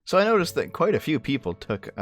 So I noticed that quite a few people took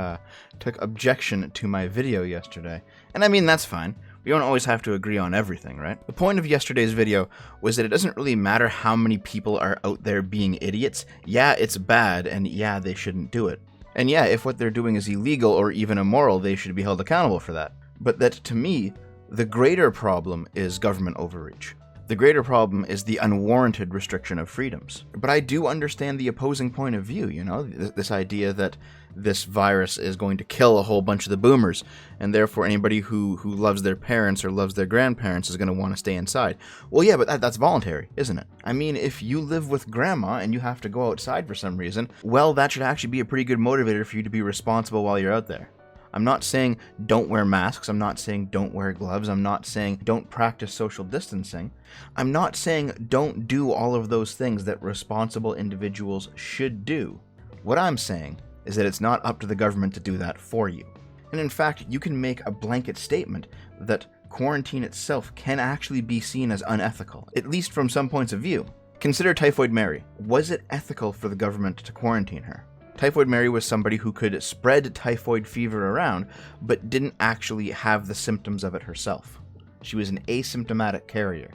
objection to my video yesterday. And I mean, that's fine. We don't always have to agree on everything, right? The point of yesterday's video was that it doesn't really matter how many people are out there being idiots. Yeah, it's bad, and yeah, they shouldn't do it. And yeah, if what they're doing is illegal or even immoral, they should be held accountable for that. But that, to me, the greater problem is government overreach. The greater problem is the unwarranted restriction of freedoms. But I do understand the opposing point of view, you know, this idea that this virus is going to kill a whole bunch of the boomers, and therefore anybody who loves their parents or loves their grandparents is going to want to stay inside. Well, yeah, but that's voluntary, isn't it? I mean, if you live with grandma and you have to go outside for some reason, well, that should actually be a pretty good motivator for you to be responsible while you're out there. I'm not saying don't wear masks, I'm not saying don't wear gloves, I'm not saying don't practice social distancing. I'm not saying don't do all of those things that responsible individuals should do. What I'm saying is that it's not up to the government to do that for you. And in fact, you can make a blanket statement that quarantine itself can actually be seen as unethical, at least from some points of view. Consider Typhoid Mary. Was it ethical for the government to quarantine her? Typhoid Mary was somebody who could spread typhoid fever around, but didn't actually have the symptoms of it herself. She was an asymptomatic carrier.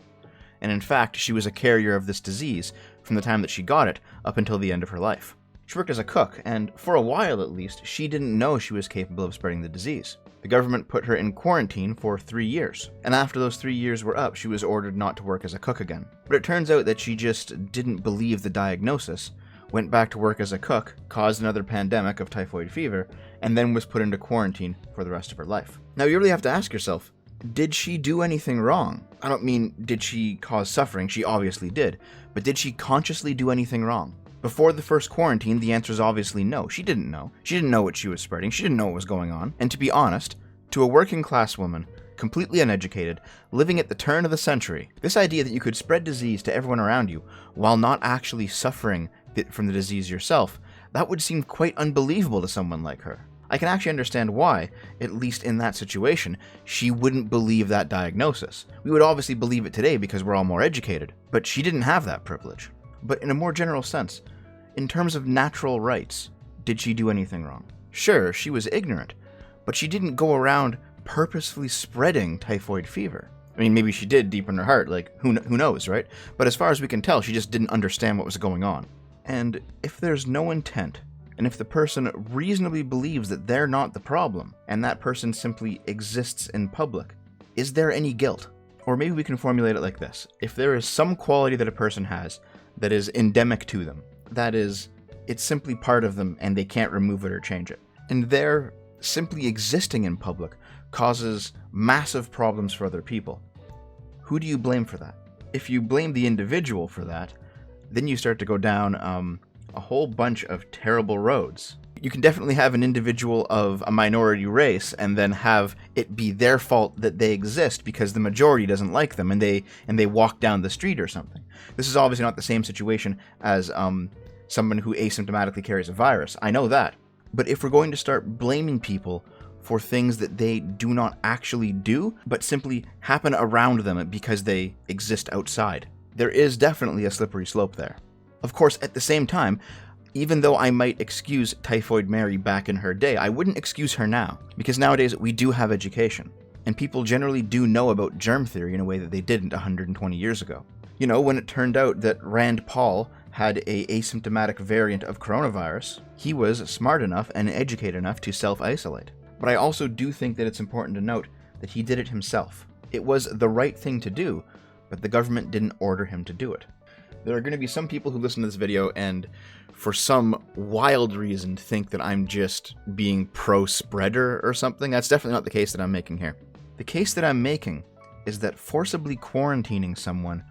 And in fact, she was a carrier of this disease from the time that she got it up until the end of her life. She worked as a cook, and for a while at least, she didn't know she was capable of spreading the disease. The government put her in quarantine for 3 years, and after those 3 years were up, she was ordered not to work as a cook again. But it turns out that she just didn't believe the diagnosis, went back to work as a cook, caused another pandemic of typhoid fever, and then was put into quarantine for the rest of her life. Now you really have to ask yourself, did she do anything wrong? I don't mean did she cause suffering, she obviously did, but did she consciously do anything wrong? Before the first quarantine, the answer is obviously no. She didn't know. She didn't know what she was spreading. She didn't know what was going on. And to be honest, to a working class woman, completely uneducated, living at the turn of the century, this idea that you could spread disease to everyone around you while not actually suffering from the disease yourself, that would seem quite unbelievable to someone like her. I can actually understand why, at least in that situation, she wouldn't believe that diagnosis. We would obviously believe it today because we're all more educated, but she didn't have that privilege. But in a more general sense, in terms of natural rights, did she do anything wrong? Sure, she was ignorant, but she didn't go around purposefully spreading typhoid fever. I mean, maybe she did deep in her heart, like, who knows, right? But as far as we can tell, she just didn't understand what was going on. And if there's no intent, and if the person reasonably believes that they're not the problem, and that person simply exists in public, is there any guilt? Or maybe we can formulate it like this. If there is some quality that a person has that is endemic to them, that is, it's simply part of them and they can't remove it or change it, and their simply existing in public causes massive problems for other people, who do you blame for that? If you blame the individual for that, then you start to go down a whole bunch of terrible roads. You can definitely have an individual of a minority race and then have it be their fault that they exist because the majority doesn't like them and they walk down the street or something. This is obviously not the same situation as someone who asymptomatically carries a virus. I know that. But if we're going to start blaming people for things that they do not actually do, but simply happen around them because they exist outside, there is definitely a slippery slope there. Of course, at the same time, even though I might excuse Typhoid Mary back in her day, I wouldn't excuse her now, because nowadays we do have education, and people generally do know about germ theory in a way that they didn't 120 years ago. You know, when it turned out that Rand Paul had an asymptomatic variant of coronavirus, he was smart enough and educated enough to self-isolate. But I also do think that it's important to note that he did it himself. It was the right thing to do, but the government didn't order him to do it. There are going to be some people who listen to this video and, for some wild reason, think that I'm just being pro-spreader or something. That's definitely not the case that I'm making here. The case that I'm making is that forcibly quarantining someone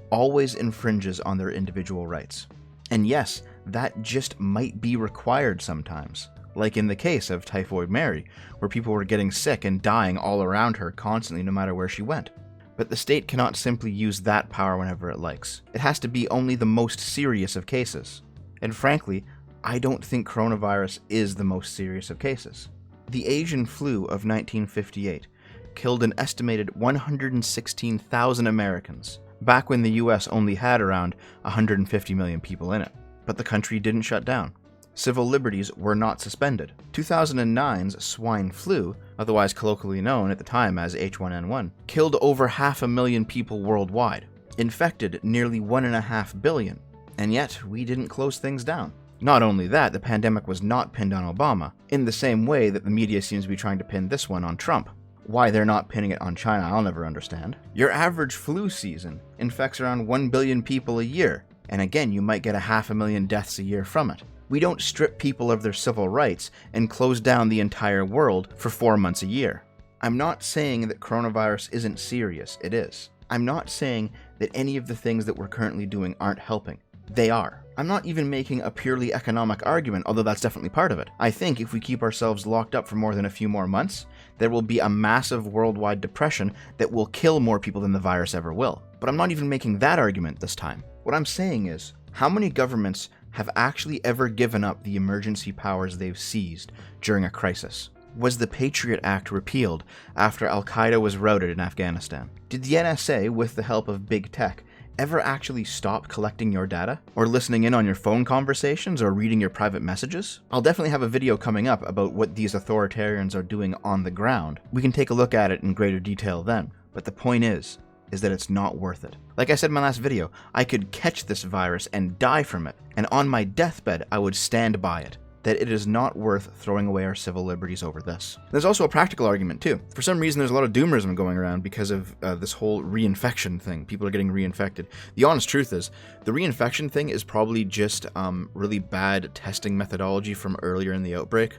always infringes on their individual rights. And yes, that just might be required sometimes. Like in the case of Typhoid Mary, where people were getting sick and dying all around her constantly no matter where she went. But the state cannot simply use that power whenever it likes. It has to be only the most serious of cases. And frankly, I don't think coronavirus is the most serious of cases. The Asian flu of 1958 killed an estimated 116,000 Americans, back when the US only had around 150 million people in it. But the country didn't shut down. civil liberties were not suspended. 2009's swine flu, otherwise colloquially known at the time as H1N1, killed over 500,000 people worldwide, infected nearly 1.5 billion, and yet we didn't close things down. Not only that, the pandemic was not pinned on Obama, in the same way that the media seems to be trying to pin this one on Trump. Why they're not pinning it on China, I'll never understand. Your average flu season infects around 1 billion people a year, and again, you might get 500,000 deaths a year from it. We don't strip people of their civil rights and close down the entire world for 4 months a year. I'm not saying that coronavirus isn't serious, it is. I'm not saying that any of the things that we're currently doing aren't helping. They are. I'm not even making a purely economic argument, although that's definitely part of it. I think if we keep ourselves locked up for more than a few more months, there will be a massive worldwide depression that will kill more people than the virus ever will. But I'm not even making that argument this time. What I'm saying is, how many governments have actually ever given up the emergency powers they've seized during a crisis? Was the Patriot Act repealed after Al-Qaeda was routed in Afghanistan? Did the NSA, with the help of big tech, ever actually stop collecting your data? Or listening in on your phone conversations or reading your private messages? I'll definitely have a video coming up about what these authoritarians are doing on the ground. We can take a look at it in greater detail then. But the point is that it's not worth it. Like I said in my last video, I could catch this virus and die from it, and on my deathbed I would stand by it. That it is not worth throwing away our civil liberties over this. There's also a practical argument too. For some reason there's a lot of doomerism going around because of this whole reinfection thing. People are getting reinfected. The honest truth is, the reinfection thing is probably just really bad testing methodology from earlier in the outbreak.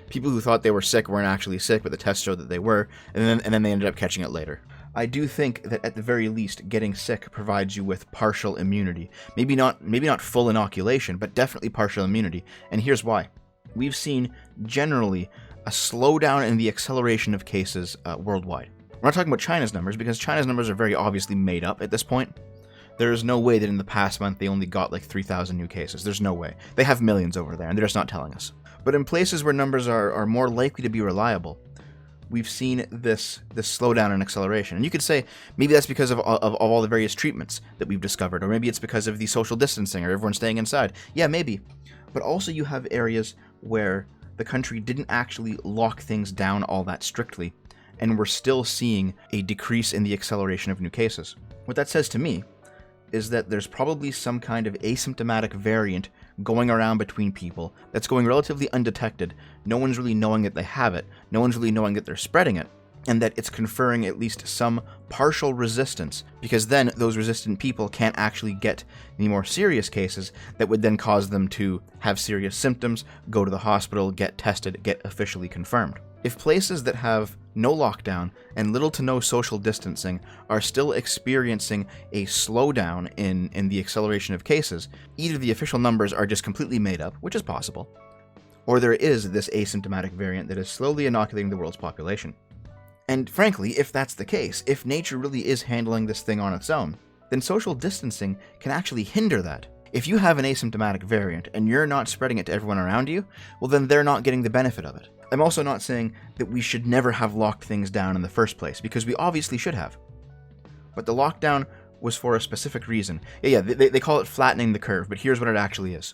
People who thought they were sick weren't actually sick, but the test showed that they were, and then they ended up catching it later. I do think that at the very least, getting sick provides you with partial immunity. Maybe not full inoculation, but definitely partial immunity. And here's why. We've seen generally a slowdown in the acceleration of cases worldwide. We're not talking about China's numbers, because China's numbers are very obviously made up at this point. There is no way that in the past month they only got like 3,000 new cases. There's no way. They have millions over there, and they're just not telling us. But in places where numbers are more likely to be reliable, we've seen this slowdown in acceleration. And you could say, maybe that's because of all the various treatments that we've discovered, or maybe it's because of the social distancing, or everyone staying inside. Yeah, maybe. But also you have areas where the country didn't actually lock things down all that strictly, and we're still seeing a decrease in the acceleration of new cases. What that says to me is that there's probably some kind of asymptomatic variant going around between people that's going relatively undetected. No one's really knowing that they have it. No one's really knowing that they're spreading it, and that it's conferring at least some partial resistance, because then those resistant people can't actually get any more serious cases that would then cause them to have serious symptoms, go to the hospital, get tested, get officially confirmed. If places that have no lockdown and little to no social distancing are still experiencing a slowdown in the acceleration of cases, either the official numbers are just completely made up, which is possible, or there is this asymptomatic variant that is slowly inoculating the world's population. And frankly, if that's the case, if nature really is handling this thing on its own, then social distancing can actually hinder that. If you have an asymptomatic variant and you're not spreading it to everyone around you, well then they're not getting the benefit of it. I'm also not saying that we should never have locked things down in the first place, because we obviously should have. But the lockdown was for a specific reason. Yeah, they call it flattening the curve, but here's what it actually is.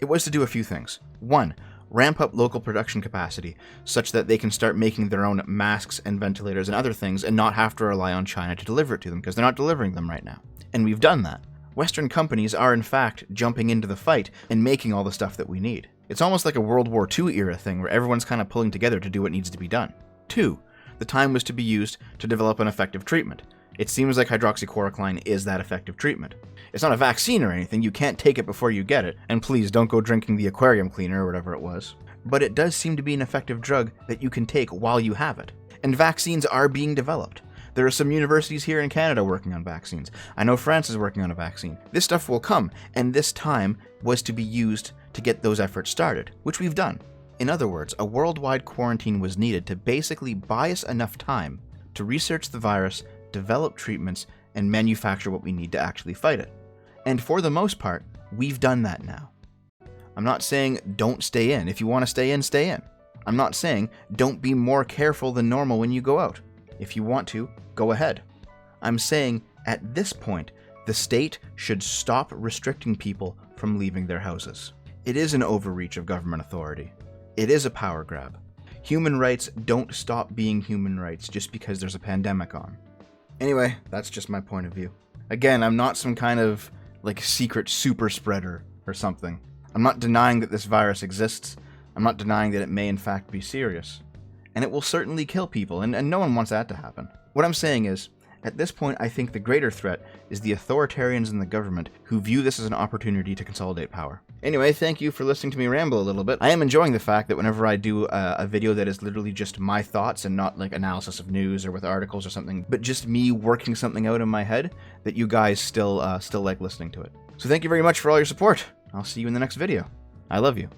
It was to do a few things. 1, ramp up local production capacity, such that they can start making their own masks and ventilators and other things and not have to rely on China to deliver it to them, because they're not delivering them right now. And we've done that. Western companies are in fact jumping into the fight and making all the stuff that we need. It's almost like a World War II era thing where everyone's kind of pulling together to do what needs to be done. 2, the time was to be used to develop an effective treatment. It seems like hydroxychloroquine is that effective treatment. It's not a vaccine or anything, you can't take it before you get it, and please don't go drinking the aquarium cleaner or whatever it was. But it does seem to be an effective drug that you can take while you have it. And vaccines are being developed. There are some universities here in Canada working on vaccines. I know France is working on a vaccine. This stuff will come, and this time was to be used to get those efforts started, which we've done. In other words, a worldwide quarantine was needed to basically buy us enough time to research the virus, develop treatments, and manufacture what we need to actually fight it. And for the most part, we've done that now. I'm not saying don't stay in. If you want to stay in, stay in. I'm not saying don't be more careful than normal when you go out. If you want to, go ahead. I'm saying at this point, the state should stop restricting people from leaving their houses. It is an overreach of government authority. It is a power grab. Human rights don't stop being human rights just because there's a pandemic on. Anyway, that's just my point of view. Again, I'm not some kind of like secret super spreader or something. I'm not denying that this virus exists. I'm not denying that it may in fact be serious. And it will certainly kill people, and no one wants that to happen. What I'm saying is, at this point, I think the greater threat is the authoritarians in the government who view this as an opportunity to consolidate power. Anyway, thank you for listening to me ramble a little bit. I am enjoying the fact that whenever I do a video that is literally just my thoughts and not like analysis of news or with articles or something, but just me working something out in my head, that you guys still like listening to it. So thank you very much for all your support. I'll see you in the next video. I love you.